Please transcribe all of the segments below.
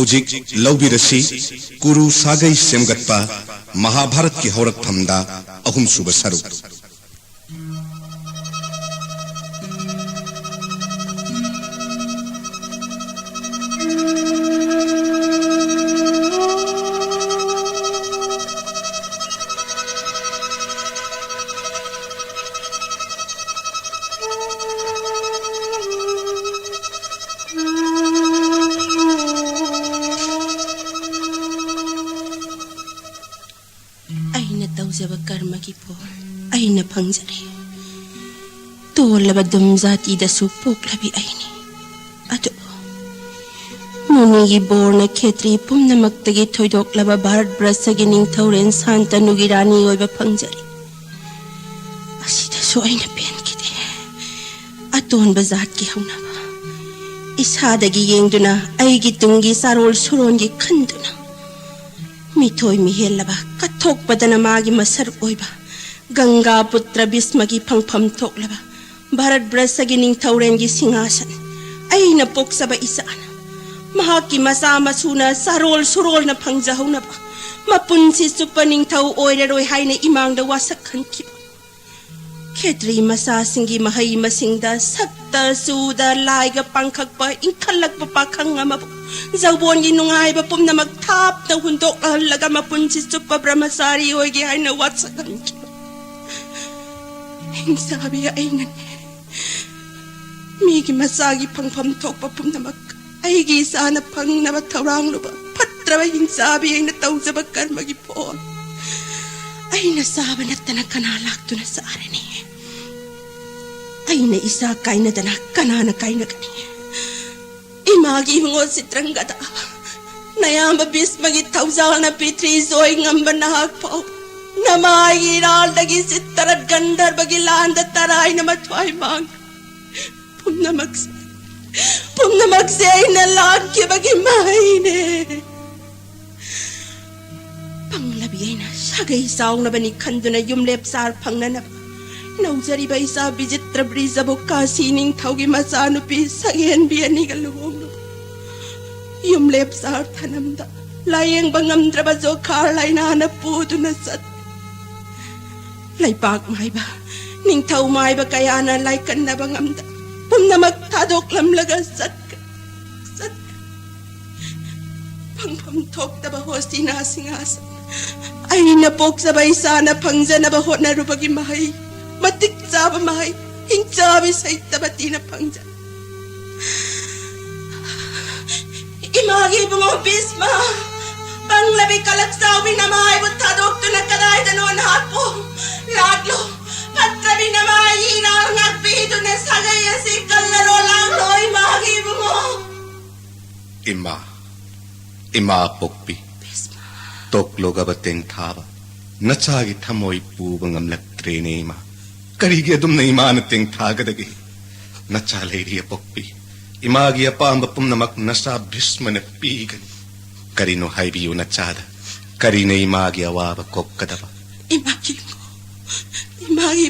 हौजिक लौबिरसी कुरु सागै सेमगत्पा महाभारत की हौरकफमदा अहुमसुब सरुक जब कर्म की पोल अइना फंगजरे तोलबा दुम जाति दसु पोक्लबि अइनी अदु मुनिगी बोर्न खेत्री पुम्नमक्तगी थोइदोक्लबा भारत ब्रसगी निंगथौरेन शांतनुगी रानी ओइबा फंगजरे असिदसु अइना पेनकिदे अतोनबा जातकी हौनबा इसादगी येंगदुना अइगी तुंगी सारोल सुरोनगी खंदुना मिथोय मिहेलबा कथोकपदना मागी मसर ओइबा गंगा पुत्र भीष्मगी फंगफम थोकलबा भारत ब्रसगी निंगथौरेनगी सिंहासन अइना पोक्सबा इसाना महाकी मसा मसुना सारोल सुरोलना फंगजहौनबा मपुनसी सुप्पा निंगथौ ओइररोय हाइना इमांगदा वासक खनखिबा खेत्री मसा सिंगी महै मसिंगदा सक्ता सुदा लाइगा पांखकपा इंखलकपा पाखंग अमबु जौबोनगी नुंगाइबा पुम्नमक थापना हुंदोकलगा मपुनसी सुप्पा ब्रह्मचारी ओइगे हाइना वासक खनखिबा हिंसाबि अइना मीगी मसागी फंगफम थोकपा पुम्नमक अइगी इसाना फंगनबा थौरांगलुबा फत्रबा हिंसाबि अइना तौजबा कर्मगी पोल अइना साबा नत्तना कना लाक्तुना सारने अइना इसा काइनदना कनाना काइनगनी इमागी हुंगो सित्रंगदा नयाम भीष्मगी थौजालना पित्री जोय ngamba nahak pau namaigi raldagi sittarat gandharvagi landa taraina mathwai mang pumnamak se aina lakya bagi maine panglabi aina sagai saungna bani khanduna yumlep sar phangnana नौजरी बैसा विचित्र ब्रिजबो काशी निंगथौगी मचानुपी सगेन बियनी गलुंग युमलेप सार थनमदा लायेंग बंगमद्रबा जोखार लाइनाना पुदुना सत लाइपाक माइबा निंगथौ माइबा कयाना लाइकन्ना बंगमदा पुम्नमक थादोकलमलगा सत फंगफम थोक्तबा होस्तिना सिंहासन अइना पोक्सबा इसाना फंगजनबा होनरुबगी महै matik zaba mahai hing zabi saittabati na pangja imagi bungo Bhisma panglabi kalaksawi na mahai buttadoktu na kaday danon hatpo laglo patrabi na mahai inal ngagpido na sagaya si kallaro lang lo imagi bungo ima pokpi Bhisma tokloga bateng thaba nachagi thamoi pubangam laktrene ima करीगे तुम नहीं मानते थागदगे नचा लेरिया पक्पी इमागी अपांब पुम्नमक नशा भीष्म ने पीगन करीनो हाइबियो नचादा करीने इमागी अवाब कोक्कदबा इमागी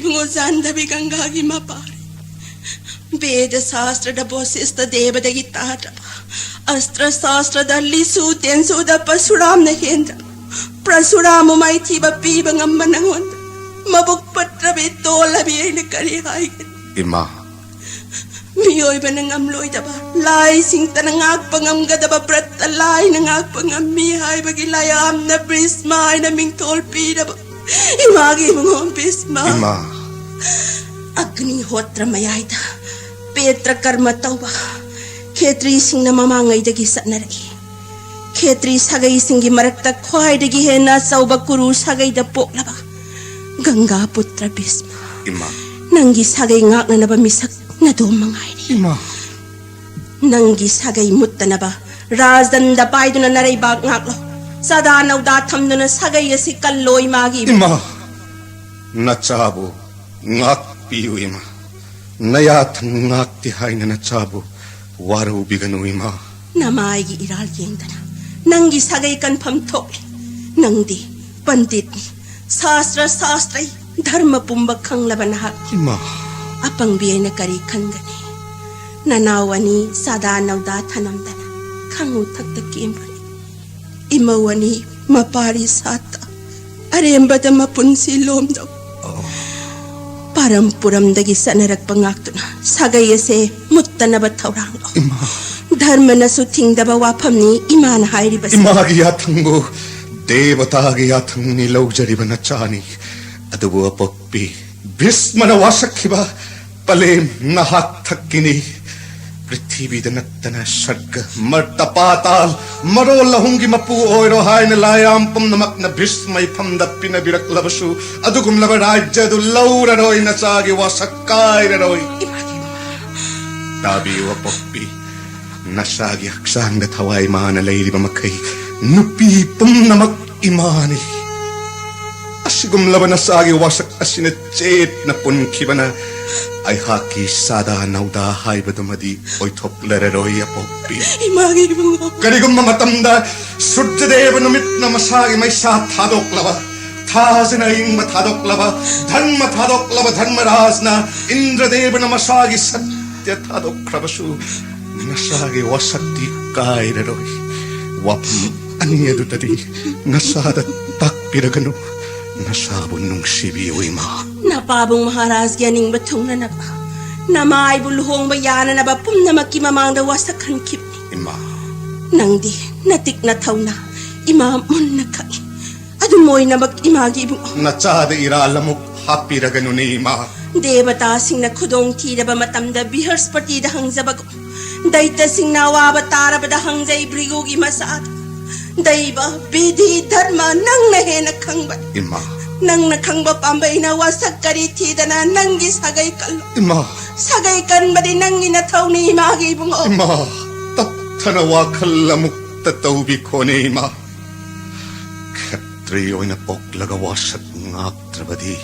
बुंगो जानदबी गंगागी मापारे वेद शास्त्र डबोसिस्त देवदगी ताटबा अस्त्र शास्त्र दल्ली सूतेन सुदा परशुराम ने हेंद्र परशुराम माइथी बपी बंगम नंगोन मबुक पत्रबे तोलबी अइना करी हाइगन इमा मियोय बनंगम लोइदबा लाई सिंगतना ngak pangamgadaba prat lai na ngak pangammi haibagi layam na Bhisma aina mingtol pidaba imagi mong Bhisma इमा agni hotra mayaida petra karma tauba khetri singna mamangaidagi satnaragi khetri sagai singi marakta khwaidagi hena sauba kuru sagai da poklaba Ganga पुत्र भीष्म इमा नंगी सागै ngaknanaba misak nadom mangairi इमा नंगी सागै मुत्तनaba राजदंड पाइदुना नरैबाग ngaklo sada nauda thamduna sagai asi kalloi magi इमा नचाबो ngak पियु इमा नया ngak तिहाइन नचाबो वारो बिगनु इमा namaigi iral yengdana नंगी सागै confirm thokle nangdi pandit शास्त्र शास्त्रै धर्म पुंब खंगलबना इमा अपंग बियना करी खंगनी ननावनी सदा नवदा थनमदना खंगु थक्त केमबनी imawani mapari sata arembada mapunsi lomdaw. Parampuramdagi sanaragpangakto na sagayase mutta na batawrang o. Ima. Dharma na suting dabawapam ni ima na hairibas. Imagiyatang mo, devatagiyatang nilaw jariba na chani. Adubo apokpi, bis manawasak kiba, palem nahaktak kini. Prithivi danattana sharga, martapatal, marolahungi mapu oiro hai na layampam namak na bis may pamdat pinabirak labasu, adugum labarajya du laura roy na sagi wasakay na roy. Tabi apokpi. Nasagi aksang na taway mana layli mamakay nupi pum namak imani asigum laban nasagi wasak asinachet na punki bana ay haki sada nauda hay badumadi oy top lereroy apoppi Imagi mo. karigum mamatamda sudjadeva numit na masagi may sa thadok laba thasinaing mathadok laba dharma raj na indradeva na masagi satya thadok krabasu Nasagi wasati kairaroy. Wapam aniya tadi nasada takpiragano. Nasabon nung sibiyo ima. Napabong maharas yaning batong na naba. Namay buluhong bayana na ba pum na makimamang daw wasakan kipni. Ima. Nang di natik na taw na imamon na kai. Adumoy na mag-imagi mo. Natsada iralamok hapiragano ni ima. Debata sing na kudong tida ba matamda bihars partida hang zabago. Daita sing nawa batara ba dahang zay brigugi masaat. Daiba bidi dharma nang nahenak kang ba. Ima. Nang nakang ba pambay na wasak kariti da na nang gisagay kalo. Ima. Sagay kan ba din nang inataw ni imagi bungo. Ima. Tatanawa kalamok tatawbi ko ni ima. Katriyo na poklagawasak ngak trabadi.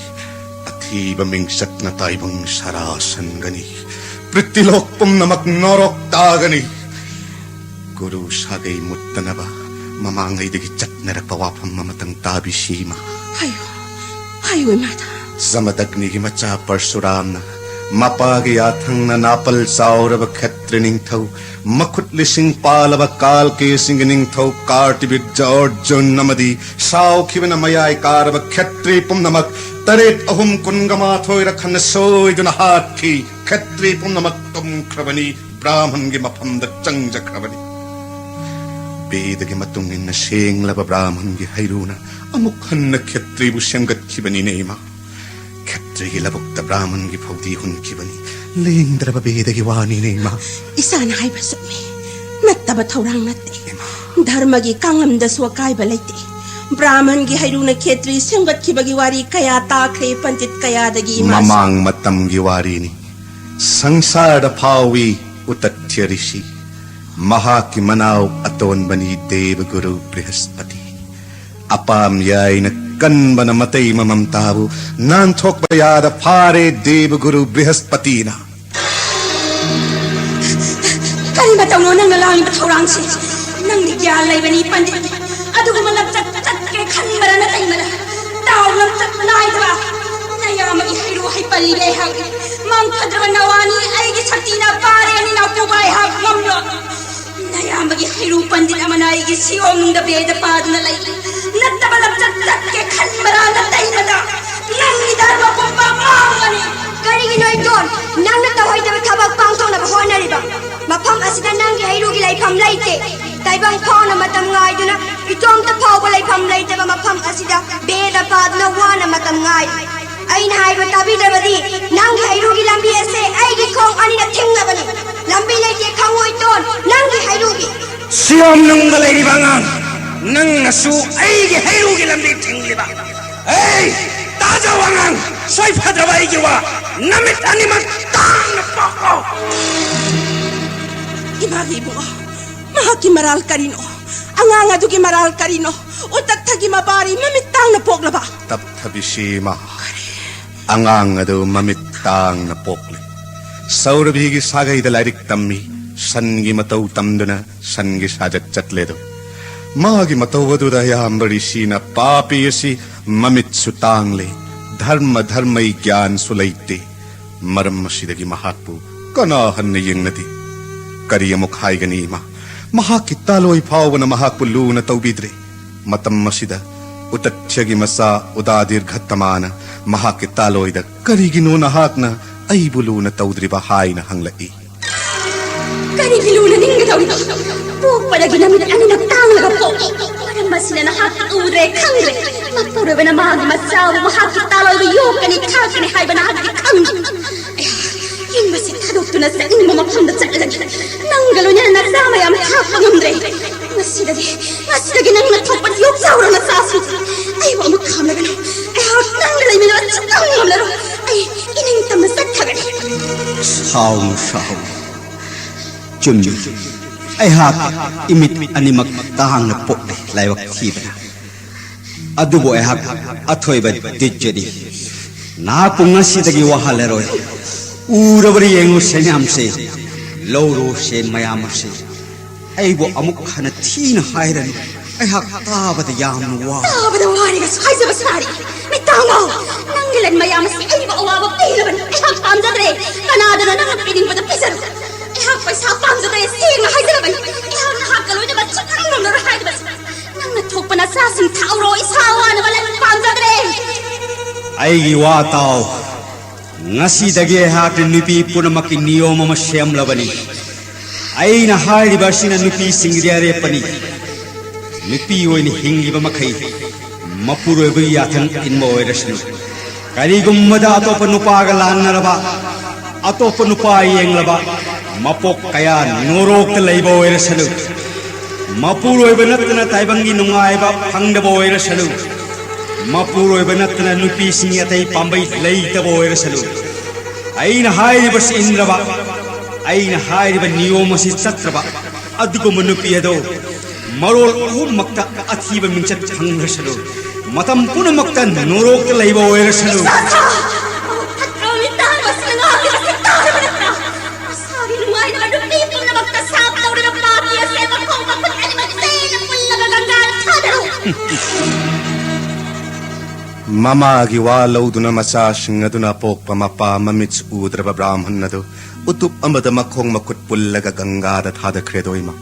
Atiba mingsak na taibang sarasan gani. Pritilokpum na magnorok tagani. Guru sagay mutta na ba? Mamangay digitsak na rakpawapang mamatang tabi sima. Hayo mata. Zamadagni himatsa parsuram na. Mapagiyatang na napal saura ba katrining tau. Makutlising pala ba kalke singining tau. Kartibid Georgian namadi. Sao kiba na mayay kara ba katripum na mag. Tarit ahum kun gamathoy rakhan na soy dun hat ki. Katripum na magtum krabani. Brahman gi mapamda changja krabani. Beda gi matungin na siyeng laba Brahman gi hayruna. Amukhan na katribu siyanggat kibani nema. Katri gi labok da Brahman gi paudihun kibani. Lingdra ba beda gi wani nema. Isa na kay basumi. Nattaba taurang natte. Dharma gi kangam da suwakay balayte. Brahman gi hayruna ketri siyanggat kibagi wari kaya takre pantit kaya dagi imas. Mamang matam gi wari ni. Sangsara pawi utatya rishi. Mahaki manaw aton bani Deva Guru Brihaspati. Apam yay na kan ba na matay mamamtabu. Nantok bayada pare Deva Guru Brihaspati na. Kali bataw no nang nalangin bataw si. Nang nigyalay bani pandit. Ado ko malagtat kay kanbara na tayo mala. Tao lang tat malay diba? Nayama ihiruhay palibehag. Mang kadraman nawani ay gisakti na pare ni napubay hag mamlo. Nayama ihirupan din naman ay gisiyong nung dabeda pa na lay. Natabalagtat kay kanbara na tayo mala. Nang nidarma po pa mamani. Kariginoy doon, nang natahoy na matabag pangtong na bahuan na riba. Mapam asida nang gihayrugil ay pamlayte. Taibang pao na matamngay doon na itong tapaw walay pamlayte ba mapam asida beda pad na wana matamngay. Ay nahay matabi na ba di, nang gihayrugil ang biyase ay gikong ani na ting na ba ni. Lambi layte kangoy doon, nang gihayrugil. Siyam ng balay libangan, nang nasu ay gihayrugil ang biting liba. Ay! Tajawangan! Soy padrabay giwa! Namit animat tang na pako! Imagi bungo. Mahaki maral karino. Anganga dugi maral karino. Utak tagi mabari mamitang na pokla ba? Taptabishima. Angang ado mamitang na pokli. Saurabhigi sagay dalairik tammi. Sangi mataw tamduna. Sangi sajat chatledo. Magi matawadu dayambari sina papiyasi mamitsutangli dharma dharmai gyan sulaite maram masidagi mahatpu kanahan na yung nati kariyamok hai ganima महाकी तालोई फावना महाकु लूना तौबिद्रे मतम मसिदा उतच्छगी मसा उदादिर घत्तमाना महाकी तालोइदा करिगिनो नहाकना अइबु लूना तौद्रिबा हाइना हंगलई करिगी लूना निंगदौरिबा पोपडगी नमित अनिना तांगलगा पो मरम मसिना नहाक उरे खंगले मपुरबना मागी मसाव महाकी तालोइबा योकनी खाकनी हाइबना हाकी खंग इनबसी थादोक्तुना सइनमा मफमदा चटलगी नंगलोnya nasama yam thappa ngamdre masidagi nangna thoppa yok zawrana sasu ai wa mu khamlagano ai hak nanglai mina chakang ngamlaro ai ining tamma sathagani saw chummi ai hak imit animak tahang na pok laiwak thibana adubo ai hak athoiba dijjadi na pungasidagi wahaleroi urabari yengu senyamse लौरो से मयाम से अइबो अमुक हन थीन हायरन अहक ताबद याम वा ताबद वारी गस हाइजब सारी मैं तांगो नंगलन मयाम से अइबो अवाब पीलबन अहक पामजदरे कनादन नंग पीडिंग पद पिसर अहक पैसा पामजदरे सींग हाइजबन अहक हाकलोय बच्च थांगम न हाइजब नंग थोपना सासिन थाउरो इसावान वलन पामजदरे अइगी वा ताओ ngasi dagi hak nupi punamaki niyom ma shem labani aina hari basina nupi singriare pani nupi oini hingi ba makai mapuro bi yathan inmo oirasnu kari gummada atopa nupa ga lannaraba atopa nupa yenglaba mapok kaya norok laiba oirasnu mapuro ibanatna taibangi nungai ba phangda oirasnu mapuro ibanatna nupi singatai pambai leita oirasnu aina hairiba sindraba aina hairiba niyomasi chatraba adugo manupi ado marol ummakta athiba minchat thangrasanu matam punamakta norokta laiba oirasanu atromi tar wasnga gisitara sari nuai na nupi punamakta sap tawra papiya seba khoma kun animat sena pullaga gangal thadaru Mama giwa lauduna masa singaduna pokpa mapa mamits udraba brahman nado utup amada makhong makut pullaga gangada thada khredoima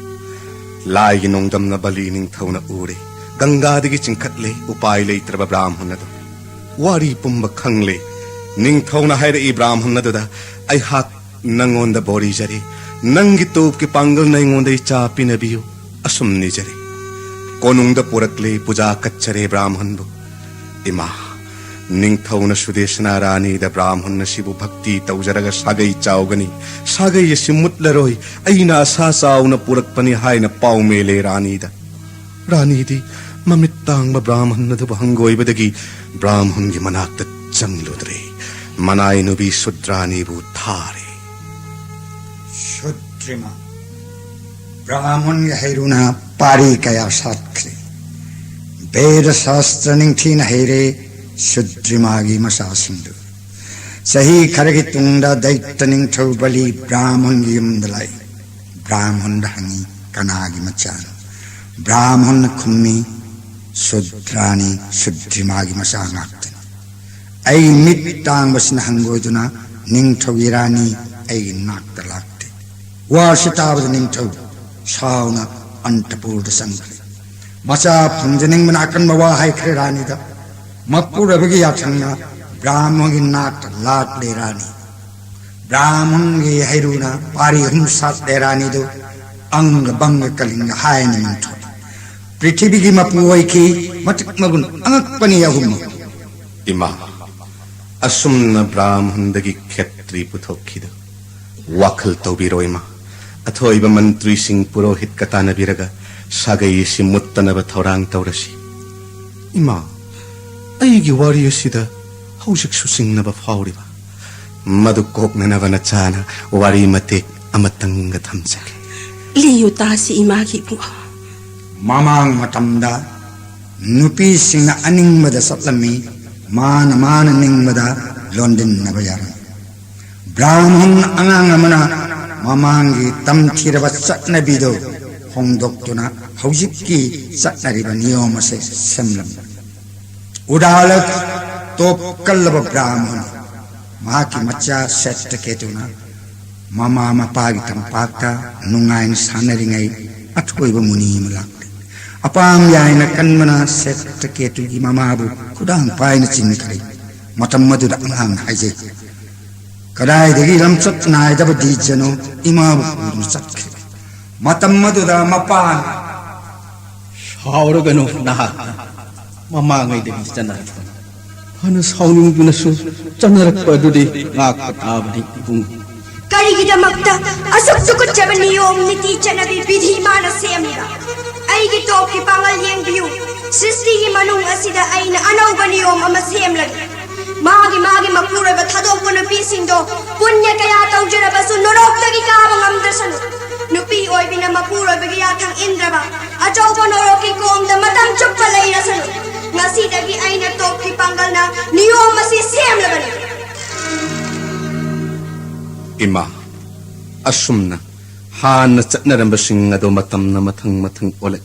lai ginongdam na balining thauna ure gangada gi chingkhatle upai leitraba brahman nado wari pumba khangle ning thauna haira I brahman nado da ai hak nangonda bori jare nangi top ki pangal naingonda cha pinabiyo asumni jare konungda purakle puja kachare brahman bu इमा निंगथौना सुदेशना रानी द ब्राह्मण शिबु भक्ति तौजरग सागै चाउगनी सागै यसि मुतलरोय अइना सा चाउना पुरकपनि हाइना पाउमेले रानी दी ममित्तांग ब्राह्मण द हंगोइबदगी ब्राह्मण गी मनाक्त चंगलुद्रे मनाय नुबी शुद्रानी बु थारे शुद्रिमा ब्राह्मण हैरुना पारी कया सात्रे वेद शास्त्र निंथीन हेरे शुद्रिमागी मसासिंदु सही खरगी तुंगदा दैत्य निंथौ बलि ब्राह्मण यमदलाई ब्राह्मण हंगी कनागी मचान ब्राह्मण खुम्मी शुद्रानी शुद्रिमागी मसांगाक्तन ऐ मित्तांग बसन हंगोदुना निंथौ इरानी ऐ नाक्तलाक्ते वासितावद निंथौ साउना अंतपुर संग मचा फंजनिंग मनाकन मवा हाय खरे रानी दा मपुर अबगी याचंगा ब्राह्मण की नाट लाट ले रानी ब्राह्मण की हैरुना पारी हम साथ ले रानी दो अंग बंग कलिंग हाय निमंथो पृथ्वी की मपुवई की मटक मगुन अंगक पनी यहुम इमा असुमन ब्राह्मण दगी क्षेत्री पुथोखिद वाखल तौबिरोइमा अथोइबा मंत्री सिंह पुरोहित कतानबिरगा सागै सि मुत्तनब थौरांग तौरसी इमा अइगी वारी असिदा हौजिक सुसिंगनब फाउरिबा मदु कोकननब नचाना वारी मते अमतंग थमजगे लियु तासी इमागी बुआ मामांग मतमदा नुपी सिंह अनिंगमदा सतलमी मान निंगमदा लोंडिन नबयार ब्राह्मण अंगांग अमना मामांगी तमथिरब चटनबिदो होंदोक्तुना हौजिकी चटनरिब नियम से सेमलम उडालत तोप कल्लब ब्राह्मण माकी मच्चा सेट केतुना ममा मपागी तंपाक्ता नुंगाइन सानरिंगै अथोइब मुनि मलाक्ले अपाम याइना कन्मना सेट केतुगी ममाबु कुदांग पाइना चिन्खरे मतम मदुदा अंगांग हाइजे कदाइदगी लमचत नाइदब दीजनो इमाबु पुदुन चटखे मतम मदुदा मपान सावरगनो नहा ममांगैदगी चनरक हनु सावनिंगुनसु चनरकपदुदि गाकताबदि बुंग करिगिदमक्ता असुक सुकुचब नियम नीति चनबी विधि मान सेमिबा अइगी टोपकी पांगल येंबियु सृष्टिगी मनुंग असिदा अइना अनौब नियम अमा सेमलगी मागी मागी मपुरब थादोकप नुपीसिंगदो पुण्य कया तौजरबसु नरोक्तगी काबा ngamdrasanu nupi oibina mapurobगी याथंग इंद्रबा अचौब नरोकी कोमदा मतम चुप्पा लैरसनु ngasidagi aina टोपकी पांगलना नियम असी सेमलबनी इमा असुमना हान चटनरंबसिंग अदो मतमना मथंग मथंग ओलई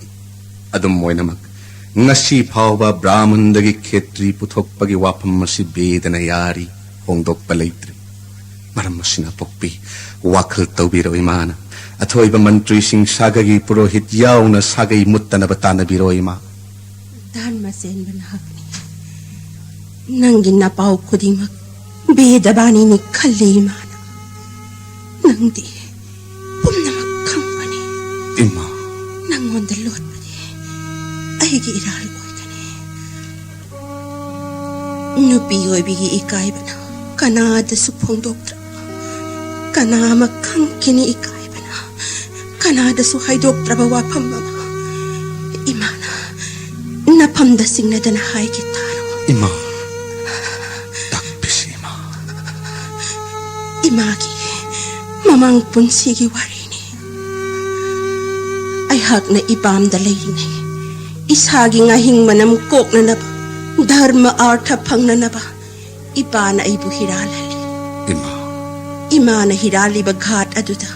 अदुम मोइनमक ngasi phawba brahmandagi khetri puthokpagi wafam masi bedana yari hongdokpa leitri maram masina pokpi wakhal tawbiro imana athoiba mantri sing sagagi purohit yauna sagai muttana batana biro ima dharma sen banakni nangi napau khudimak bedabani ni khalli imana nangdi pumnamak khangani ima nangonda lot aigi iral oigani nupi oibigi ikaibana kanada suphongdoktra kanama khangkini ikaibana kanada su haidoktra bawa phamma imana naphamda singnadana haigi taro ima takpisima imagi mamang punsigi warini ay hagna ipamda layni isagi ngahing manam kok na naba dharma artha phang na naba ipana ay buhiralali ima na hirali baghat aduda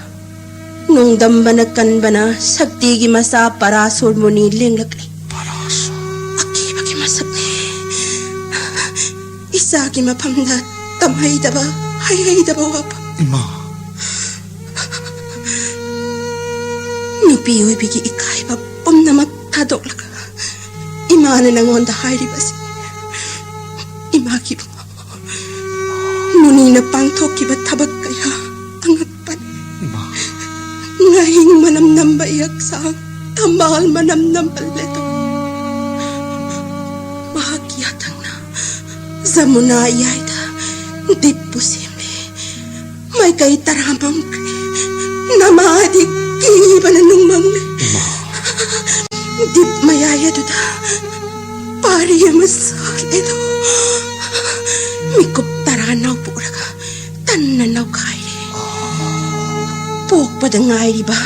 nung dambana kanbana sakti gi masa parasur muni linglakli paraso aki bagi masakni isagi mapamda tamhay daba hay daba wapa ima nupi uy bigi ikay ba pumnamak tadoklaka imana nangonda hairibasi imaki nuni na pangthoki ba thabak kaya angakpan ngahing manam namba iyaksang tambal manam nambal leto mahakiyatang na zamuna iyayda dippu simbe may kay taramang namadi kiba na nung mangle dip mayaya duda pariya masaledo mikup taranaw puraga tananaw kaire pok padangai riba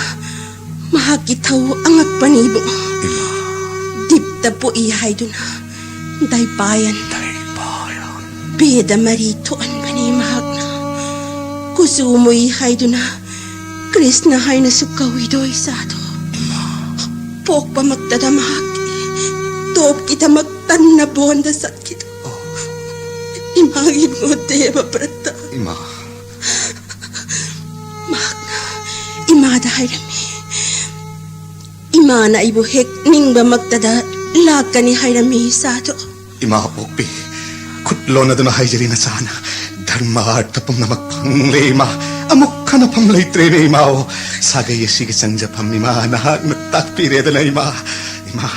mahakitaw angak panibo dip tapo ihay duna daybayan beda maritoan pani mahagna kusumo ihay duna Krishna hay na sukawido isado pok pa magdadamahati top kita magtan na bonda sat kita imagi mo deba prata ima magna imada hayrami imana ibu hek ningba magdada lakani hayrami sado ima pokpi kutlo na duna haijari na sana dharma artapam na magpangle ima amuk kana pam leitre ne ima o sagay sige sangja pam ima nahak natakpire na ima ima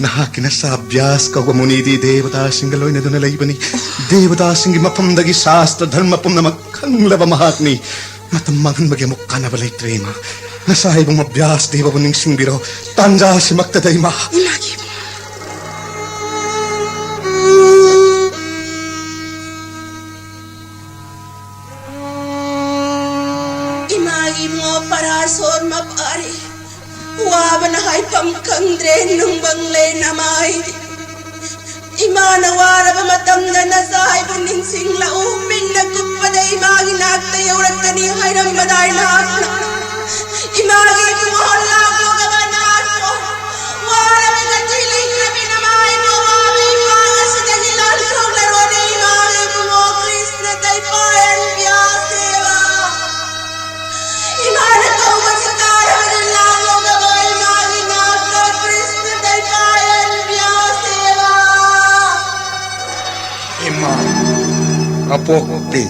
nahak na sa abhyas ka muni di devata singaloy na duna laibani devata singi mapam dagi shastra dharma pam na magkanglaba mahakni matammangan magyamuk kana ba leitre ima nasahibong abhyas deva puning singbiro tanja si magtada ima imagi mo parasor mapari waban hay pamkandre nung bangle namay imana wara ba matam na nasay buning singla umin nagkupada imagi nagta yawrat tani hayram maday na imagi mo hala ko gabanan ko wara ba katiling na binamay mo wami pangas sa dahilan kong laro na imagi mo Krishna tay payan biyaseva imana ko masakara na lang ko gabay imagi Ima, apokpi,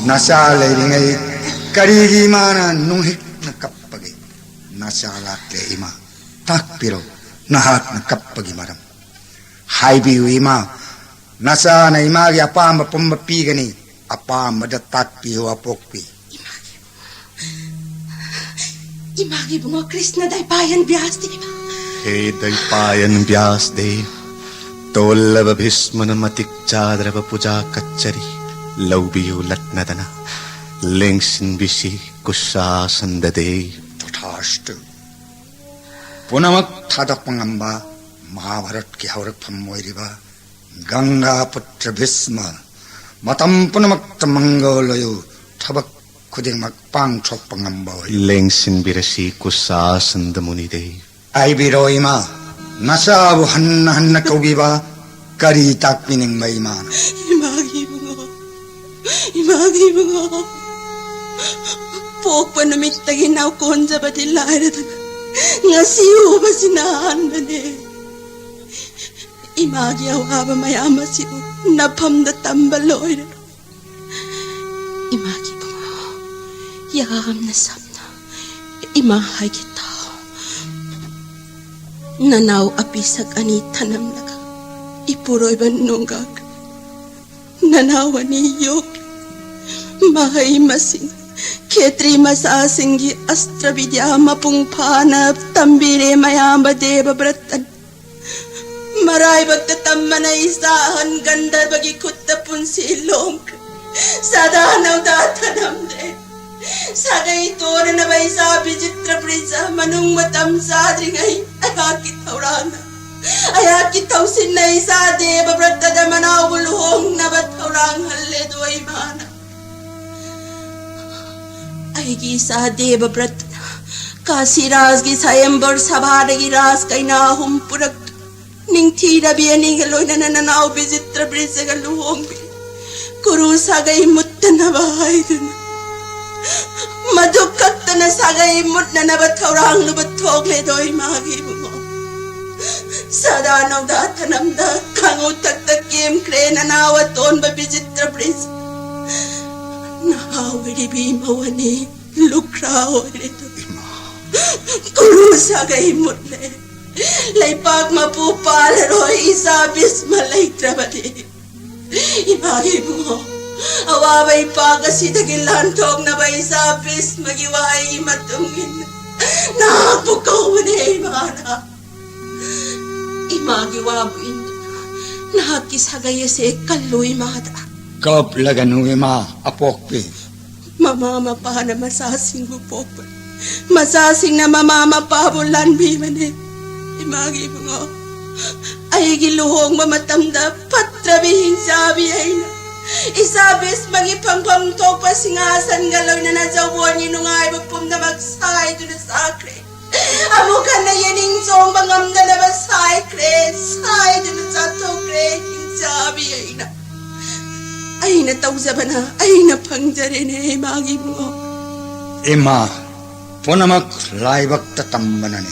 nasa leiringay, karigi mana nunghik na kapagi, nasa latte ima, takpiro, nahat na kapagi maram. Haibiu ima, nasa na imagi apama pumapigani, apama da takpiho apokpi. Imagi bunga Krishna day bayan biyas di ba? Hey Daipayan Vyas Dev, Tollava Bhismana Matik Chadrava Puja Kachari, Laubiyo Latnadana, Lengsin Vishi Kusha Sandade. Tathastu. Punamak thadapangamba, Mahabharat ki haurak phammoiriba, Ganga Putra Bhisma, Matam punamak tamangalayo, Thabak kuding magpang chokpangamba. Lengsin Virashi Kusha Sandamuni Dev. Ay biroima, nasa buhan na kaugiba, kari takpining may man. Imagi bunga. Pok panumit taginaw konja ba dilay nga siyo ba sinahan ba ne? Imagi awa ba mayama siyo, napam na tambaloy na. Imagi bunga, yam na samna, imahay kita. Nanaw apisag ani tanam laga, ipuroy ban nunggag. Nanaw ani yok, mahay masing, ketri masasinggi astra vidya mapungpana tambire mayamba deva bratan. Maray bagtatamma na isahan gandar bagi kutta punsilong, sadanaw datanam de. Sagay tora na ba isa bijitra prisa manung matam sadri ngay ayakit taurana ayakit tausin na isa deva brata da manawuluhong na ba taurang halle doy mana ay gi isa deva brata kasi ras gi sayambar sabhara gi ras kay na humpurak ning tira biya ning haloy na nananaw bijitra prisa galuhong kuru sagay mutta na bahay dun Madukak na sagay mut na nabatawrang lubatok le doy magi mo. Sadanaw datanam da kangutak takim kre na nawaton babijitra pris. Nahawiri bimawani lukraw ito. Kuru sagay mut le. Laypag mapupalaro isabis malay trabadi. Imagi mo. Awaway pagkasidagilantog na ba isapis magiway matungin napukaw na imana imagiwabuin nakisagaya si kaloy mata Kap laganu ima apokpi. mamamapa na masasing upopan masasing na mamamapabulan bimane imagi mo ay giluhong mamatamda patrabihing sabi ay na isabis magipangpam to pasingasan galaw na nazawon inungay bapum na magsay to na sakre amo ka na yaning song bangam na nabasay kre say to na sato kre sabi ay na tawza ba na ay na pangjarin ay magi mo Ima, punamak laibak tatambanani.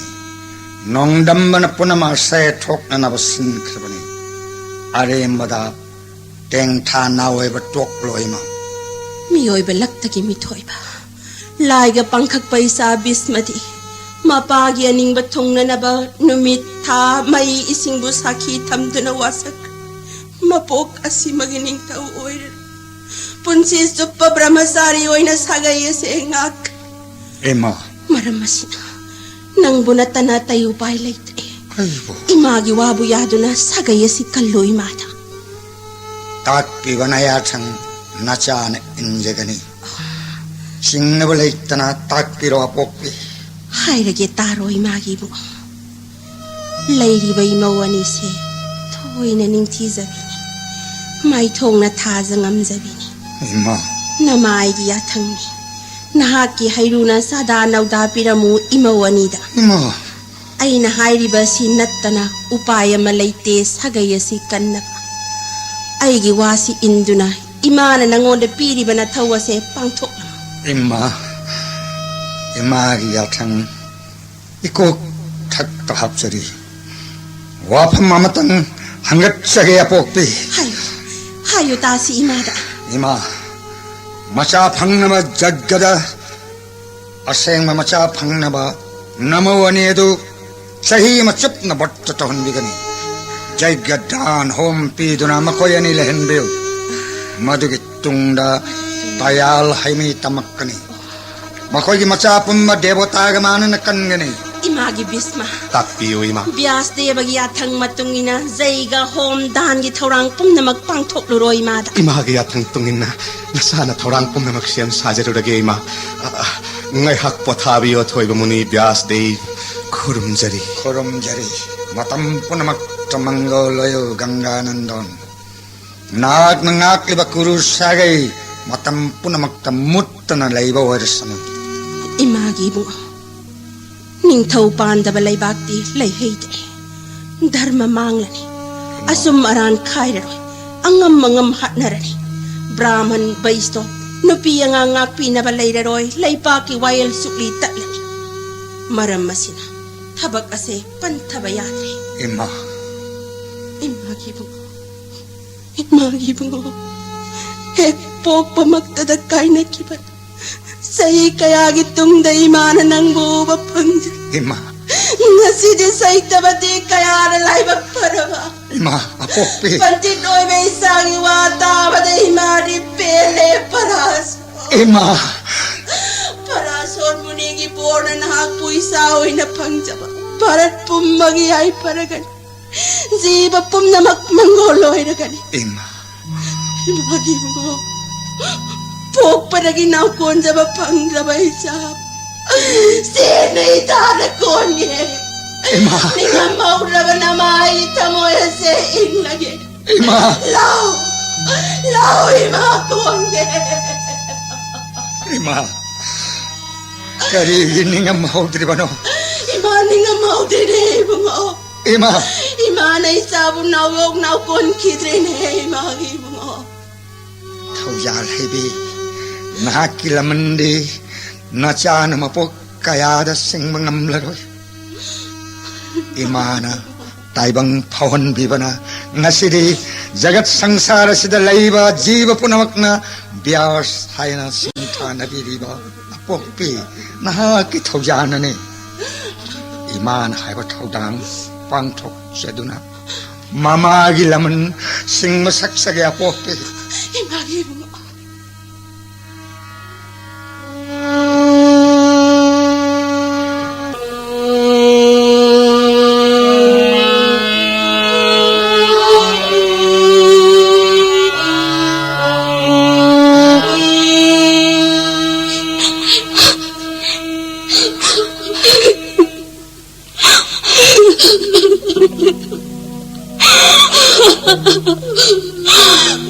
Nong dambana punamak say tok na nabasin krabani. Are mada teng tha naway batok loima. miyoy balagtagi mitoy ba laiga pangkag pa isabis mati mapagi aning batong na naba numit ta may ising busaki tamdo na wasak mapok asi magining tao oy punsis to pa brahmasari oy na sagay sa engak Ima, maramasin nang bunatan na tayo pilot aybo. imagi wabuyado na sagay si kaloy mata Tak piwanaya chang nachan injagani. Singnabalay tana tak piro apokpi. hayrage taro imagi mo layri ba imawani se toy na ning tizabini may thong na thazang amzabini Ima, namay giyatang ni nahaki hayruna sada nawda piramu imawanida ima. ay nahayriba si nattana upaya malayte sagaya si kannaba ay giwasi induna imana nangonda piri ba na tawa se pangtok Ima, ima giyatang ikok tak tahapsari. Wapam mamatang hanggat sagay apokpi. hay hayo ta si imada. Ima, macha pangnama jaggada, aseng macha pangnama namawani edu sahi machup na batta tahun bigani. Jagadan hom piduna makoyani lehenbeu. Madugitungda tayal haimi tamakkani. Makoy macha pumma devota gamana nakangani. Imagi bisma. Tapiyo ima. Bias de bagi athang matungina zaiga hom dan gi thorang pumna magpangthok luroi imada. Imagi atang tungina nasana thorang pumna maksian sajarurage ima. Ngai hak pothabiyo thoiba muni bias de khurumjari. Khurumjari matam punamak tamangoloyo ganganandon. Nak nangak liba kurus sagai matam punamak tamutana laiba warsana. Imagi bunga. Ningthau pandaba laibakti laihayde. Dharma manglani. Asum aran khairaroi. Angam mangam hatnarani. Brahman baisto. Nupi ang angak pinaba lairaroi. Laibaki wayal sukli tatlani. Maram masina. Tabak ase pantabayatri. Ima. Imagi bunga. Imagi bunga. Hek pok pamagtadakay na kibat. Say kaya gitong daimana ng buba pangja. Ima. Ngasi di say tabati kaya nalay magparaba. Ima, apopi. Pantinoy may isang iwata madahima di pele paraso. Ima. Parason mo niyang iborna na hakpoy saoy na pangjaba. Parat pumagiyay paragan. Ziba pum na magmangoloy na gani. Ima. Imagi mo. Pok panaginaw kon sa mapanglabay sap. Sino itana konye? Ima. Ningamaw na ba na maita mo sa inlagi? Ima. Lao! Lao ima konye! Ima. Karigin nga mahudri ba no? Ima ningamaw din eh mga. Ima. Ima na isabong nawag na kon kitrin eh imagi mga. Tawyal hebi. Nakilamandi na siya na mapok kaya dasing mangamlaroy. Imana taibang pawan biba na nga sidi jagat sangsara sida laiba jiba punamak na biyas hay na sinta na biriba apokpi nahaki tawyana ni. Imana hay ba tawdang pangtok siya duna. Mamagi laman sing masaksagi apokpi. Imagi mga.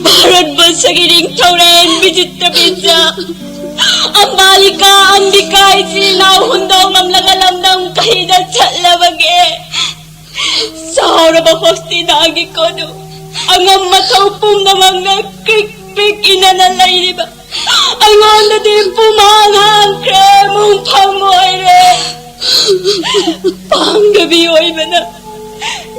Barat ba sa giling tauren bijit na pizza? Ang balika, ang dikay, sinaw, hundaw, mamlagalam ng kahidat sa labage. Sa harap ako sinagi ko no. Ang matawpong na mga krik-krik inanalay, di ba? Ang na din pumangang kremong pamoyre. Panggabi oy ba na?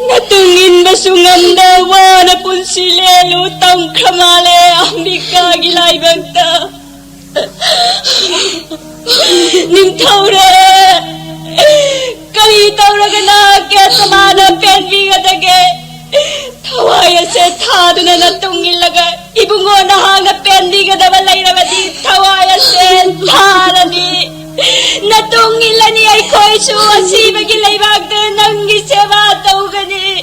Natungin basungam dawa na punsile lutang kamale ang bigagilay bagta. Ning taure kali taura gana kya samana penbi gadage tawaya se thadu na natungin laga ibungo na hanga penbi gadabalay na madi tawaya se tharani natungin lani ay koy su asi bagilay bagta nang giseba tawgani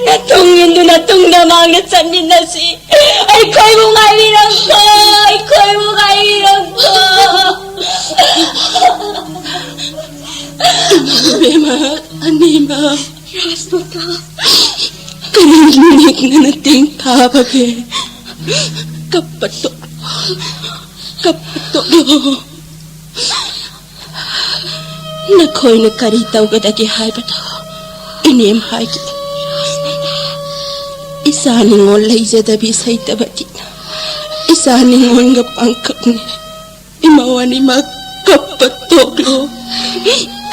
natungin do natung na mangat sa minasi ay koy mo ngairang ko ay koy mo ngairang ko Bema, anima. Rasputa. Kaninig na nating tabage. Kapatok. Kapatok. Nakoy nakaritaw kadagi hay bato. Inim hay ki. Isa ningon laysa dabi say tabati. Isa ningon gapangkap ni. Imawan ni magkapatok lo.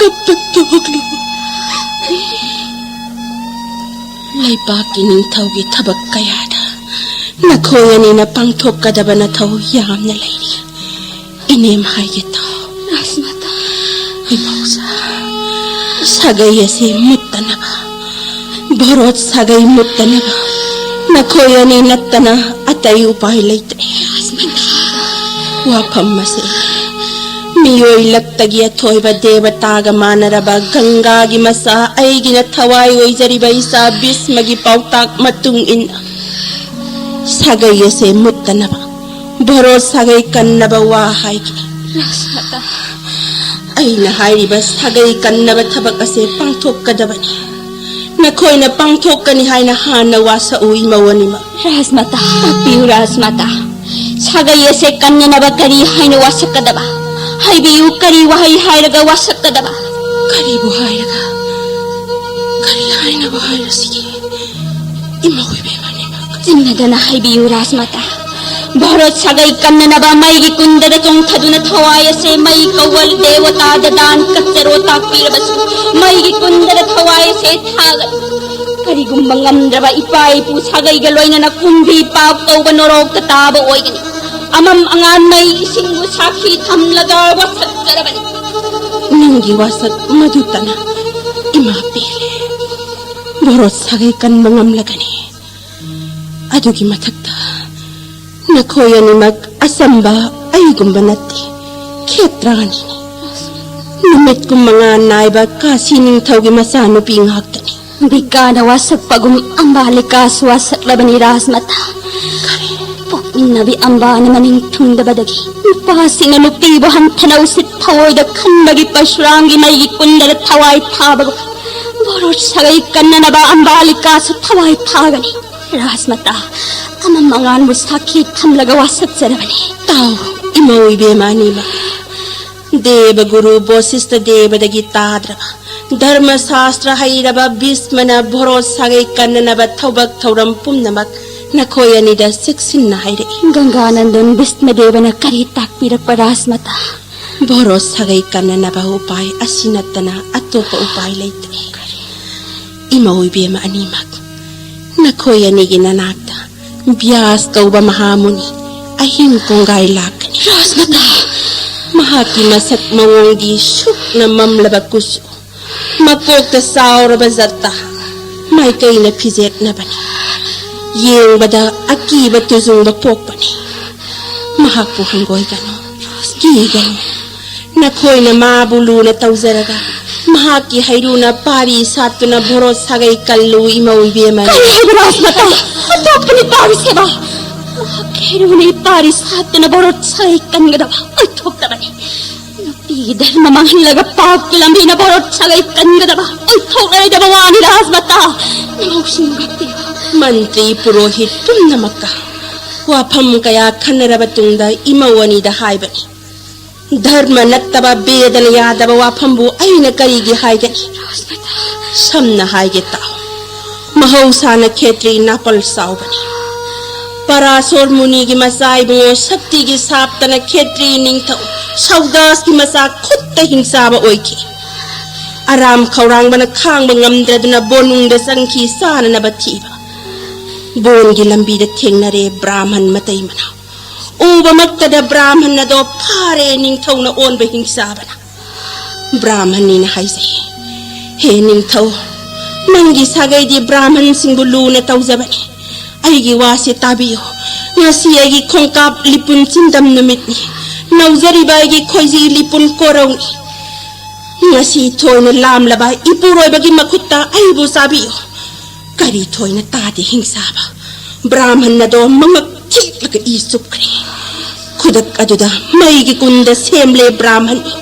Kapatog lo. Laibaki ningthawgi thabak kayada nakhoi anina pangthokkadaba nathau yamna leiri. Inem haige taw. Rasmata. Imausa. Sagay ase muttanaba. Borot sagay muttanaba. Nakhoi anina tana atay upay leite. Rasmata. Wapam mase. Miyoy lagtagi athoiba devataga manaraba gangagi masa aigi na thawai oijariba isa bismagi pautak matung ina. Sagay ase muttanaba. Boro sagay kannaba wahaigi. Rasmata. Ay na hairiba sagay kannaba thabak ase pangthokkadabani. Nakhoi na pangthokkani haina hana wasa ui mawanima. Rasmata. Tapiu Rasmata. Sagay ase kannanaba kari haina wasakadaba. Haibiyu kari wahay hairaga wasakadaba. Kari buhairaga. Kari haina buhaira sige. Imawi bemanima. Jimnadana haibiyu Rasmata. Bharot sagay kannanaba maigi kundada chongthaduna thawaya se mai kawal devata dadan kacharota pirabasu maigi kundada thawaya se thagat karigum mangamdraba ipai pu sagay galoina na kumbi pap kawba norok kataba oigani amam angan mai isingu sakhi thamlaga wasat karabani Ningi wasat madutana ima pile. Bharot sagay kan mangamlagani. Adugi mathakta. Nakhoi ani mag asamba ay gumbanati. Ketrangani ni. Numit kong mga naiba kasining tawgi masano pinghagtani. bigana wasak pagum ambalika wasak labani Rasmata pokmin nabi amba namaning tunda badagi pasi na lupibo hantanaw sit thawoy da khandagi pashrangi mai kundala thawai thabago borot sagay kanna naba ambalika sa thawai thagani Rasmata amam mangan musaki thamlaga wasak jarabani Tao imoy be manima. Deva guru bosista deva dagi tadraba. Dharma sastra hairaba bismana bhoros sagay kannaba thobak thoram pumnamak nakoyani da siksin na haire. Ganganandon Bismadevana kari takpirak Rasmata Bhoros sagay kannaba upay asinatana atopa upay laite. Imoy be manimak. Nakoyani ginanakta. Biyas kauba mahamuni. Ahim kong gailakani. Rasmata Mahaki masak mawong di syuk na mamlabakuso. Makok ta saura bazata. May kay na pizet na bani. Yung bada aki batuzong bapok bani. Mahapo hanggoy gano. Gigano. Nakoy na mabulu na tawzaraga. Mahaki hayro na pari sato na boros sagay kalu imaw ibiyaman. Kaya Rasmata atop ni Paris ba Kaya ni Paris sato na borot sagay kangadawa atop na bani Napidal mamanghin laga pagkilambi na borot sagay kangadawa atop na dabawa ni Rasmata Namausin gati Mantri purohit pumnamaka. Wapam kaya kanarabatungda imawani da haibani. Dharma nattaba bedana yadaba wapambu ay nakarigi haigani. Samna haige tao. Mahausa na ketri napal saubani. Parasor muni gi masay bungo sakti gi sapta na ketri ning tao. Saudas gi masa kutta hingsaba oiki. Aram kaurang bana kang bangamdra duna bonung da sangki sana na batiba. Bon gi lambi da tengnare Brahman matay manaw. Uba magtada Brahman na do pare ning tau na on ba hingsaba na. Brahman ni na haisay. He ning tau. Nanggi sagay di Brahman singbulu na tau zabani. Ay gi wasi tabiyo. Ngasi ay gi kongkap lipun sindam numit ni. Nauzari ba ay gi koizi lipun koraw ni. Ngasi toy na lam labay ipuroy bagi makutta ay bu sabiyo. Kari toy na tati hingsaba. Brahman na do mga kik laga isup kari. Kudak aduda may gikunda semble Brahman ni.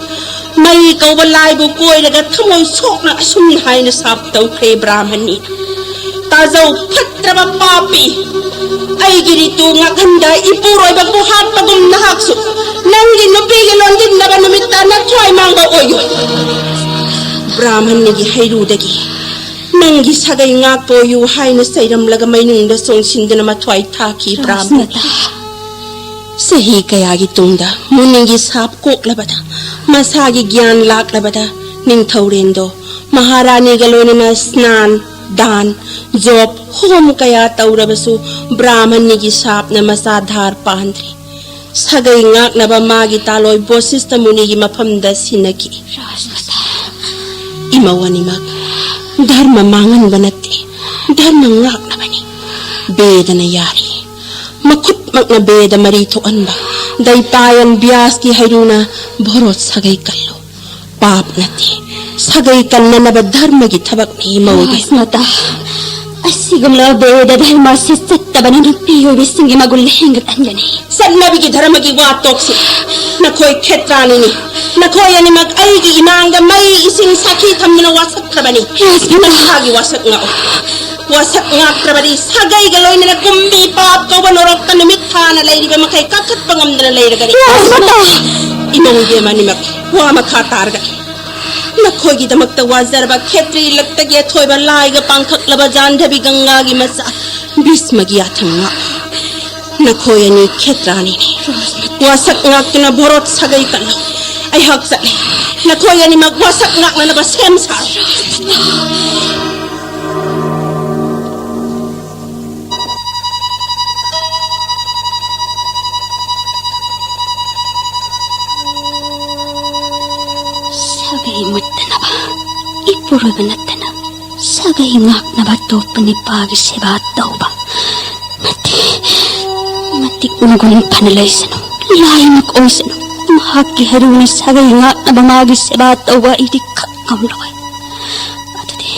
May kawalay bu koy laga tamoy sok na asunhay na saptaw kay Brahman ni. Tazaw patraba papi. Ay girito nga ganda ipuroy bagbuhat pagong nahakso. Nanggin no pigilon din na banumita na try mangga oyo. Brahman ni gihayru dagi. Nanggi sagay nga po yu hay na sayram laga may nung dasong sinda na matway taki Brahman. Sahi kaya gitungda muningi sap kok labada. Masagi gyan lak labada ning taurendo. Maharani galoni na snan दान job home कया तौरबसु ब्राह्मण की सापना मसा धार पांद्री सगई ngaknaba magi taloi bosista muni gi mafamda sinaki imawani mak dharma mangan banate dharma ngaknabani bedana yari makut makna beda mari to anba dai payan bias ki hairuna borot sagai kallo pap nati sagai kannana ba dharma gi thabak ni mawge mata asigumla beda dharma sitta banana piyo bisingi magul hengat anjani Nabi ki dharma ki wat toksi na koi khetrani ni na koi ani mag ai gi imanga mai ising sakhi thamna wasak trabani na hagi wasak nga trabani sagai galoi na kumbi pap ko banorok tan mithana leiri ba makai kakhat pangam na leiri gari imong ge mani mak wa makha targa na koi gi damak ta wazar ba khetri lakta ge thoi ba lai ga pangkhak laba jan dhabi ganga gi masa bisma gi athanga na koyani khetrani ni wasak ngak na borot sagai kallo ai hak sale na koyani mag wasak ngak na ba sem sa sagai muttana ba ipuro banatana sagai ngak na ba topani pagi seba tauba Matik ungunin panalaysano, layamak oysano, mahaki haruna sagai nga na bamagi sebat awa iti kakamlaway. At iti,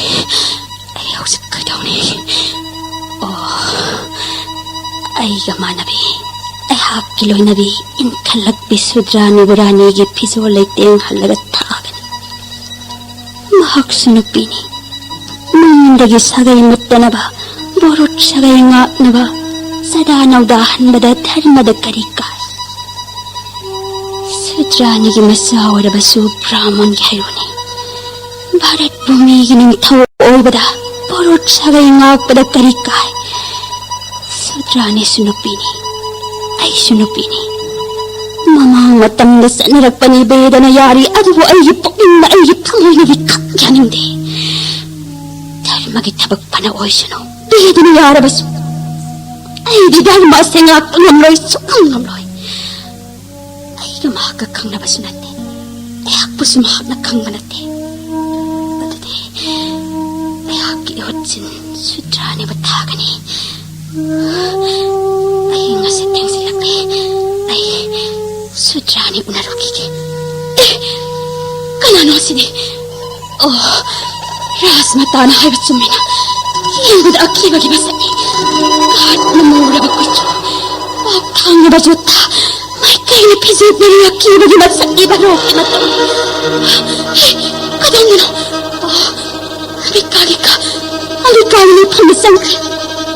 ayaw sa kadaw ni. Ay gamanabi, ay hakiloy nabi, inkalagbi sudrani burani gipiso layteng halagat taagan. Mahak sunupini, mandagi sagay mutta na ba, borot sagay nga na ba, sadanaw dahan bada dharma da karikas sudrani gi masawa da basu brahman gi hayruni bharat bhumi gi ning thaw oi bada borot sagai ngak bada karikai sudrani sunupini ai sunupini mama matam da sanarakpani bedana yari adubu ai gi pokning na ai gi thamoy na gi kakyaninde dharma gi thabak pana oi suno bedana yara basu ay di dharma se ngak ngamloy sukang ngamloy ay gamahaka kang nabasunate ay hakpo sumahak na kang manate patati ay haki ihotsin sudrani batagani ay nga seteng silaki ay sudrani unarukiki kanano sini ras matana haybat sumina yengud akiba gibasani kahit namura bakucho wakang nabajuta may kayo pisip na akiba gibasani baroki na taon kadang nino alikagi ni pamasangkri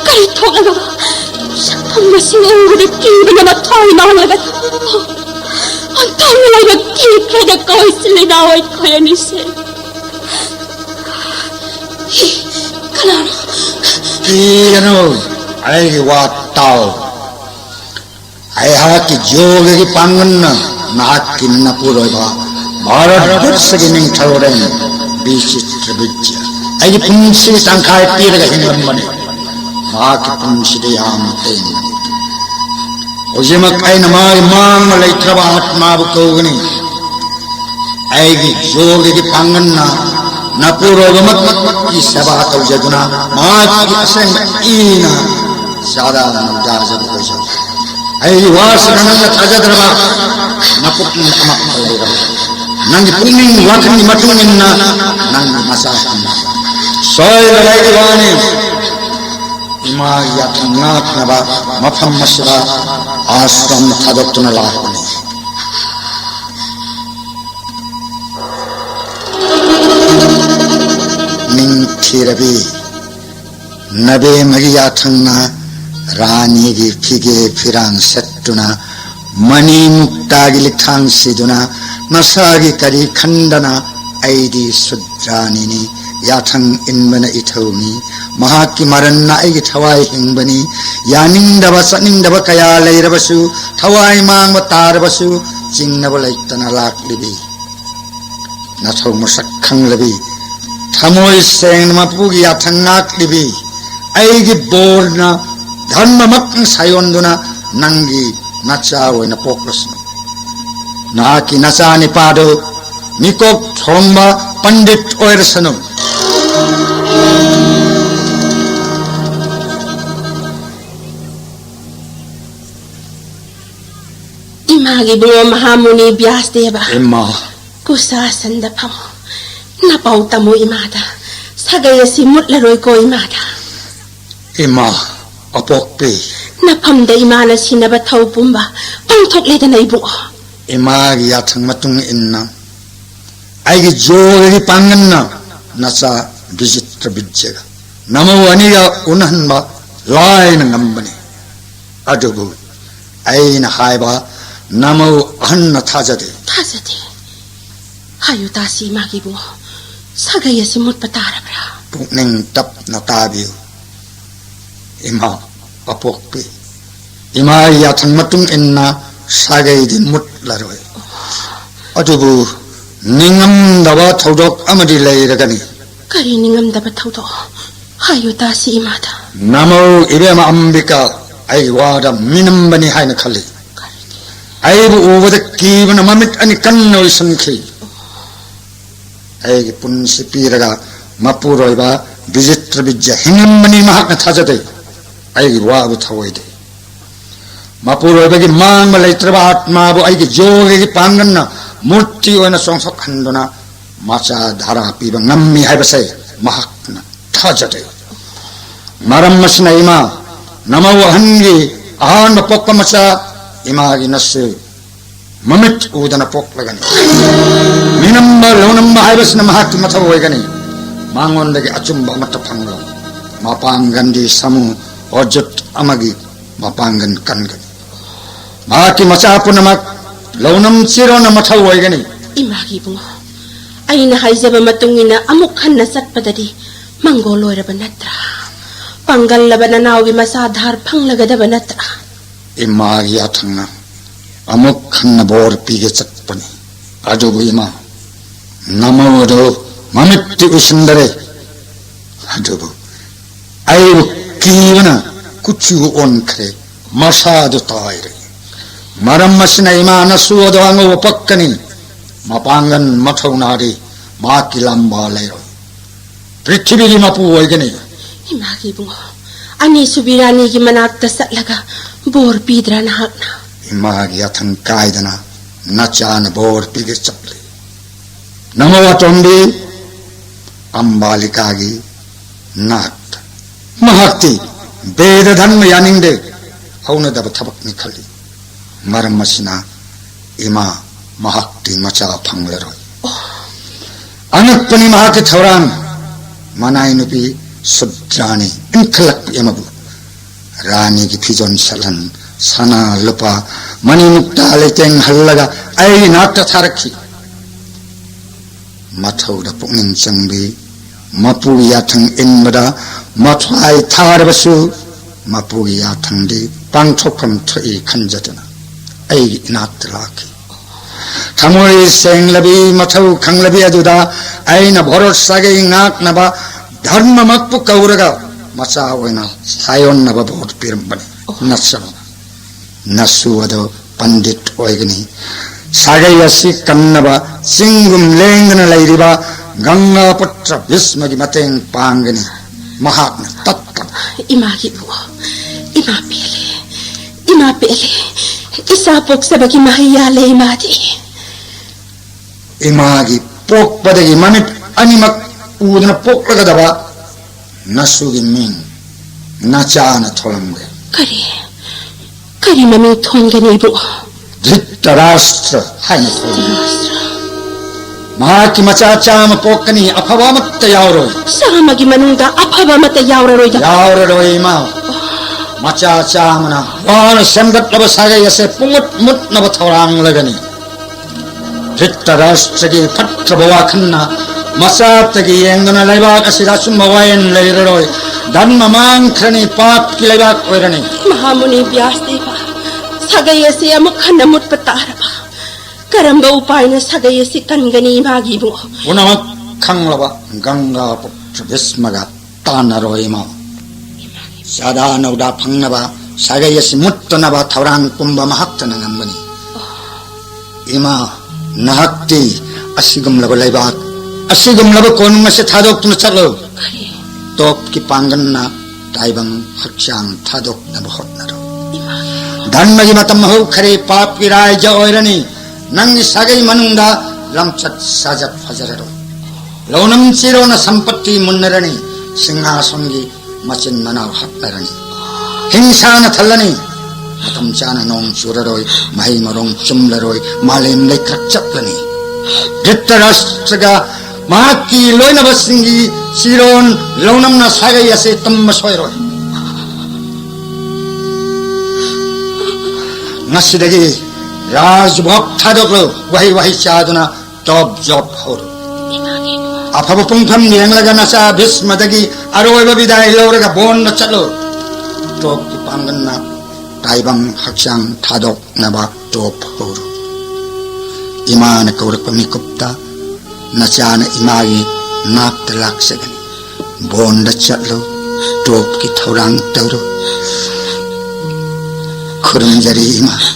karito ka ba sa pamasingong akiba na matoy na halagat ang taon nila nagkikra na ko'y silinaway ko yan isin kanano Ano, ay wataw. Ay haki joge ki pangan na nakin na puroy ba. Bharat sa gining tauren bisitra bidya. Ay pumsi tangkay tira ka hingan man. Maki pumsi diyam ten. Ojimak ay namay mang malay trabahat mabukaw gani. Ay joge ki pangan na napuro gamat isaba taw jaduna maat aseng ina sada jaza ko jo ai was nang taja drama napuk amak malira nang puning wakni matungin na nang masahan soy lalai diwani ima ya ngak na ba mafam masra ashram thadotuna la Rabi nabe magiya thangna rani gi phige phirang settuna mani mukta gi lithang siduna nasagi kari khandana aidi sudrani ni yathang inbana ithawni mahaki maranna ai gi thawai hingbani yaning daba saning daba kaya leirabasu thawai mangba tarbasu jingnaba laitana laklibi nathau masak khanglabi थमोई सेंग मपुगी याथंगाक लिबी ऐगी बोरना धर्ममक सायोंदुना नंगी नचा ओइना पोक्लसनु नाकी नचा निपादो निकोक थोंबा पंडित ओइरसनु इमागी बुंगो महामुनि व्यासदेव इमा कुशासनद फमो नपाउ तमो इमादा सगयसी मुटलरोय को इमादा इमा अपोक्पे नफमद इमाना सिनब थौ पुंबा पांथोकलेदना इबुंगो इमागी याथंग मतुंग इन्ना आइगी जोगी पांगन्ना नचा विचित्र विज्जगा नमो अनिगा उनहनबा line ngambani adubu aina haiba namo ahanna thajade hayu tasi magi bu sagayasi mut patarabra pukning tap natabiu ima apokpi ima yathang matung inna sagai di mut laroi adubu ningam daba thodok amadi leiragani kari ningam daba thodok hayu tasi imada namo irema ambika ai wada minambani haina khali ai bu ubada kibana mamit ani kannoi sankhi ai punsi piraga mapuroiba विचित्र विद्या हिंगमनी महात्मा थाजदे आइगी वाबु थवैदे मपुरोइबगी मांग लैत्रबा आत्माबु आइगी जोगेगी पांगन्ना मूर्ति ओइना सोंसक खंदुना माचा धारा पीबा ngम्मी हाइबसै महात्मा थाजदे मरम मसना इमा नमो हंगी आहान पोक्क मचा इमागी नसे ममित उदना पोक लगनी मिनम्बा लोनम्बा हाइबसना महात्मा थवैगनी मांगोंदगी अचुंबा मत फंगलो मापांगंदी समू ओजुट अमगी मापांगन कनगन माकी मचापुनमक लौनम चिरोन मथौ ओइगनी इमागी बुंगो आइना हाइजबा मतुंगिना अमुक खन्ना सत्पददी मंगोल ओइरबा नत्रा पंगल लबना नावगी मसा धार फंगलगदबा नत्रा इमागी अथंगना अमुक खन्ना बोर पीगे चत्पनी अजुबु इमा नमोदो ममित्ति उसुंदरे अजुबु आइबु कीवना कुचु ओनखरे मसादु ताइरे मरम मसना इमा नसुओदो अंगो पक्कनी मापांगन मथौनारी माकी लंबा लेरो पृथ्वी की मपु ओइगनी इमागी बुंगो अनि सुबिरानी की मनाक्ता सटलगा बोर पीद्रा नाहकना इमागी अथं कायदना नचान बोर पीगे चपले नमो अटोंबी अंबालिकागी नाट महक्ति वेद धर्म यानिंदे औनदब थबक निखली मरम मसना इमा महक्ति मचा फंगलरोय अनकपनि महक थौरान मनाई नुपी सुद्रानी इंखलक यमबु रानी की फिजोन सलन सना लुपा मणि मुक्ता लेतेंग हल्लगा आई नाट थारखी मथौदा पुंगिन चंबी मपु याथंग इनबदा मथाई थारबसु मपु याथंगदि पांथोखम थई खंजतना आई नाट लाखी थमोई सेंगलबी मथौ खंगलबी अदुदा आइना भरोसागे ngaknaba धर्म मक्पु कौरगा मचा ओइना सायोन्नबा भोट पिरम्बने नसनो नसु अदो पंडित ओइगनी सागैयसी कन्नबा सिंगुम लेंगन लैरिबा गंगा पुत्र भीष्मगी मतेंग पांगनी महात्मा तत्त इमागी बुंगो इमा पेले इसा पोक सबकी महिया ले इमादी इमागी पोक पदगी ममित अनिमक उदन पोक लगदबा नसुगी मिंग नचान थोलंगे करी ममी थोंगनी बुंगो धृतराष्ट्र हाइना महाकी मचा चाम पोकनी अफवा मत यावरोय सामगी मनुंगा अफवा मत यावरोय मा मचा चामना वान संगत लब सागे यसे पुंगत मुत नब थौरांग लगनी धृतराष्ट्र की फत्र बवाखन्ना मसातगी येंगना लैबाक असिदा सुमवायन लैररोय धर्म मांखरनी पाप की लैबाक ओइरनी महामुनि व्यासदेवा सगयसी अमुखन मुत पतारबा करंबा उपायन सगयसी कनगनी मागी बुंगो उनमक ꯈꯪꯂꯕ ꯒꯪꯒꯥ ꯄꯨꯇ꯭ꯔ ꯚꯤꯁꯃꯒ ꯇꯥꯟꯅꯔꯣ ꯏꯃꯥ ꯆꯥꯗꯥ ꯅꯧꯗꯥ ꯐꯪꯅꯕ ꯁꯥꯒꯩ ꯑꯁꯤ ꯃꯨꯠꯇꯅꯕ ꯊꯧꯔꯥꯡ ꯄꯨꯝꯕ ꯃꯍꯥꯛꯇꯅ ꯉꯝꯒꯅꯤ ꯏꯃꯥ ꯅꯍꯥꯛꯇꯤ ꯑꯁꯤꯒꯨꯝꯂꯕ ꯂꯩꯕꯥꯛ ꯑꯁꯤꯒꯨꯝꯂꯕ ꯀꯣꯅꯨꯡ ꯑꯁꯤ ꯊꯥꯗꯣꯛꯇꯨꯅ ꯆꯠꯂꯨ ꯇꯣꯞꯀꯤ ꯄꯥꯡꯒꯜꯅ ꯇꯥꯏꯕꯪ ꯍꯛꯆꯥꯡ ꯊꯥꯗꯣꯛꯅꯕ ꯍꯣꯠꯅꯔꯣ ꯙꯔꯃꯒꯤ ꯃꯇꯝ ꯍꯧꯈ꯭ꯔꯦ ꯄꯥꯞꯀꯤ ꯔꯥꯏꯖ ꯑꯣꯏꯔꯅꯤ ꯅꯪꯒꯤ ꯁꯥꯒꯩ ꯃꯅꯨꯡꯗ ꯂꯝꯆꯠ ꯁꯥꯖꯠ ꯐꯖꯔꯔꯣꯏ ꯂꯧꯅꯝ ꯆꯤꯔꯣꯅ ꯁꯝꯄꯠꯇꯤ ꯃꯨꯟꯅꯔꯅꯤ ꯁꯤꯡꯍꯥꯁꯟꯒꯤ ꯃꯆꯤꯟ ꯃꯅꯥꯎ ꯍꯠꯅꯔꯅꯤ ꯍꯤꯡꯁꯥꯅ ꯊꯜꯂꯅꯤ ꯃꯇꯝ ꯆꯥꯅ ꯅꯣꯡ ꯆꯨꯔꯔꯣꯏ ꯃꯍꯩ ꯃꯔꯣꯡ ꯆꯨꯝꯂꯔꯣꯏ ꯃꯥꯂꯦꯝ ꯂꯩꯈ꯭ꯔꯛ ꯆꯠꯂꯅꯤ ꯙ꯭ꯔꯤꯇꯔꯥꯁꯇ꯭ꯔꯒ ꯃꯍꯥꯛꯀꯤ ꯂꯣꯏꯅꯕꯁꯤꯡꯒꯤ ꯆꯤꯔꯣꯟ ꯂꯧꯅꯝꯅ ꯁꯥꯒꯩ ꯑꯁꯤ ꯇꯝꯕ ꯁꯣꯏꯔꯣꯏ ngasi Rajbhok thadoklo wahi wahi chaduna top job horo afaba pungtham yenglaga nasa bhismadagi aroiba bidai loraga bon na chalo top ki panganna taibang hakchang thadok naba top horo imana kaurak mikupta nachana imagi nak talak segan bon da chalo top ki thorang tawro khurum jari ima